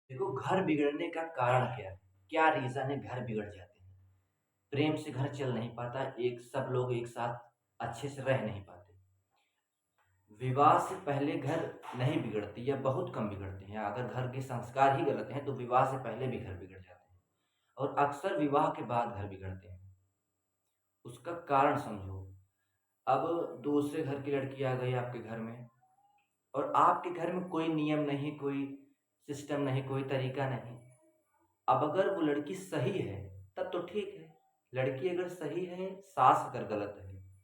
देखो, घर बिगड़ने का कारण क्या है? क्या रीज़न है घर बिगड़ जाते हैं? प्रेम से घर चल नहीं पाता, एक सब लोग एक साथ अच्छे से रह नहीं पाते। विवाह से पहले घर नहीं बिगड़ती या बहुत कम बिगड़ते हैं। अगर घर के संस्कार ही गलत हैं, तो विवाह से पहले भी घर बिगड़ जाते हैं और अक्सर विवाह के बाद घर बिगड़ते हैं। उसका कारण समझो। अब दूसरे घर की लड़की आ गई आपके घर में और आपके घर में कोई नियम नहीं, कोई सिस्टम नहीं, कोई तरीका नहीं। अब अगर वो लड़की सही है, तब तो ठीक है। लड़की अगर सही है, सास अगर गलत है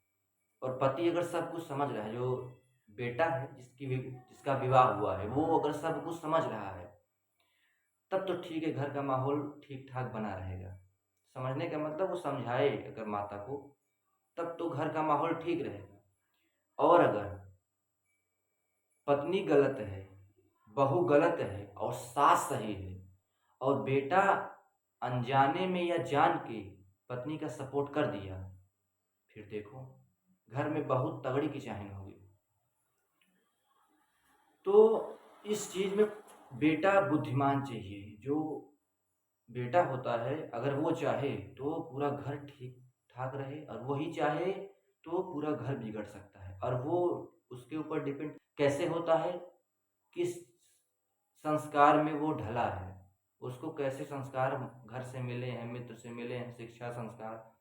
और पति अगर सब कुछ समझ रहा है, जो बेटा है जिसका विवाह हुआ है, वो अगर सब कुछ समझ रहा है, तब तो ठीक है, घर का माहौल ठीक-ठाक बना रहेगा। समझने का मतलब वो समझाए अगर माता को, तब तो घर का माहौल ठीक रहेगा। और अगर पत्नी गलत है, बहू गलत है और सास सही है और बेटा अनजाने में या जान के पत्नी का सपोर्ट कर दिया, फिर देखो घर में बहुत तगड़ी किचाहिन होगी। तो इस चीज़ में बेटा बुद्धिमान चाहिए। जो बेटा होता है, अगर वो चाहे तो पूरा घर ठीक ठाक रहे और वही चाहे तो पूरा घर बिगड़ सकता है। और वो उसके ऊपर डिपेंड कैसे होता है, किस संस्कार में वो ढला है, उसको कैसे संस्कार घर से मिले हैं, मित्र से मिले हैं, शिक्षा संस्कार,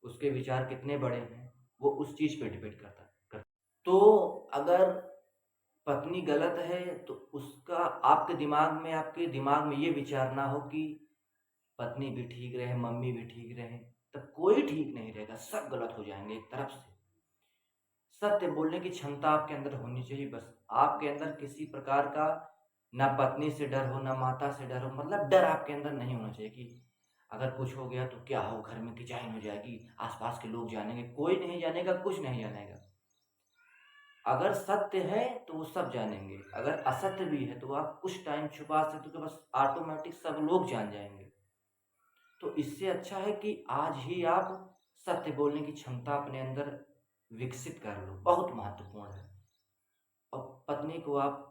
उसके विचार कितने बड़े हैं, वो उस चीज़ पे डिपेंड करता है। तो अगर पत्नी गलत है तो उसका आपके दिमाग में ये विचार ना हो कि पत्नी भी ठीक रहे, मम्मी भी ठीक रहे, तब कोई ठीक नहीं रहेगा, सब गलत हो जाएँगे एक तरफ से। सत्य बोलने की क्षमता आपके अंदर होनी चाहिए बस। आपके अंदर किसी प्रकार का ना पत्नी से डर हो, ना माता से डर हो, मतलब डर आपके अंदर नहीं होना चाहिए कि अगर कुछ हो गया तो क्या हो, घर में किचाइन हो जाएगी, आस-पास के लोग जानेंगे, कोई नहीं जानेगा, कुछ नहीं जानेगा। अगर सत्य है तो वो सब जानेंगे, अगर असत्य भी है तो आप कुछ टाइम छुपा सकते हो तो बस ऑटोमैटिक सब लोग जान जाएँगे। तो इससे अच्छा है कि आज ही आप सत्य बोलने की क्षमता अपने अंदर विकसित कर लो, बहुत महत्वपूर्ण है। और पत्नी को आप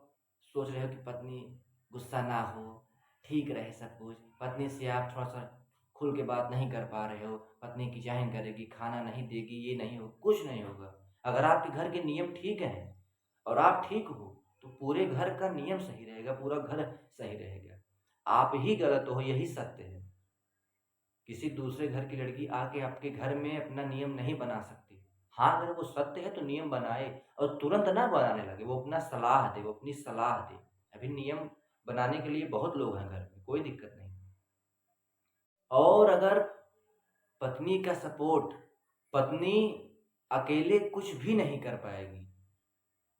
सोच रहे हो कि पत्नी गुस्सा ना हो, ठीक रहे सब कुछ, पत्नी से आप थोड़ा-सा खुल के बात नहीं कर पा रहे हो, पत्नी किचाइन करेगी, खाना नहीं देगी, ये नहीं हो, कुछ नहीं होगा। अगर आपके घर के नियम ठीक हैं और आप ठीक हो, तो पूरे घर का नियम सही रहेगा, पूरा घर सही रहेगा। आप ही गलत हो, यही सत्य है। किसी दूसरे घर की लड़की आके आपके घर में अपना नियम नहीं बना सकती। हाँ, अगर वो सत्य है तो नियम बनाए और तुरंत ना बनाने लगे, वो अपना सलाह दे, वो अपनी सलाह दे। अभी नियम बनाने के लिए बहुत लोग हैं घर में, कोई दिक्कत नहीं। और अगर पत्नी का सपोर्ट, पत्नी अकेले कुछ भी नहीं कर पाएगी।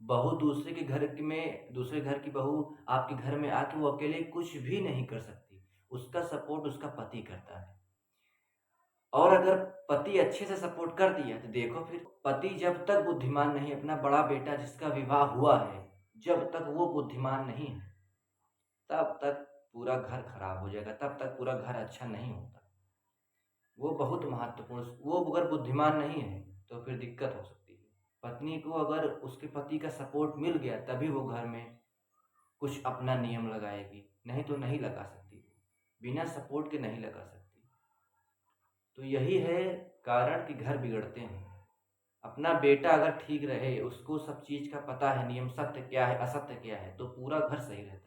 बहू दूसरे घर की बहू आपके घर में आके वो अकेले कुछ भी नहीं कर सकती। उसका सपोर्ट उसका पति करता है। और अगर पति अच्छे से सपोर्ट कर दिया तो देखो फिर पति जब तक बुद्धिमान नहीं, अपना बड़ा बेटा जिसका विवाह हुआ है, जब तक वो बुद्धिमान नहीं है, तब तक पूरा घर खराब हो जाएगा, तब तक पूरा घर अच्छा नहीं होता। वो बहुत महत्वपूर्ण, वो अगर बुद्धिमान नहीं है तो फिर दिक्कत हो सकती है। पत्नी को अगर उसके पति का सपोर्ट मिल गया तभी वो घर में कुछ अपना नियम लगाएगी, नहीं तो नहीं लगा सकती। बिना सपोर्ट के नहीं लगा सकती। तो यही है कारण कि घर बिगड़ते हैं। अपना बेटा अगर ठीक रहे, उसको सब चीज़ का पता है, नियम सत्य क्या है, असत्य क्या है, तो पूरा घर सही रहता है।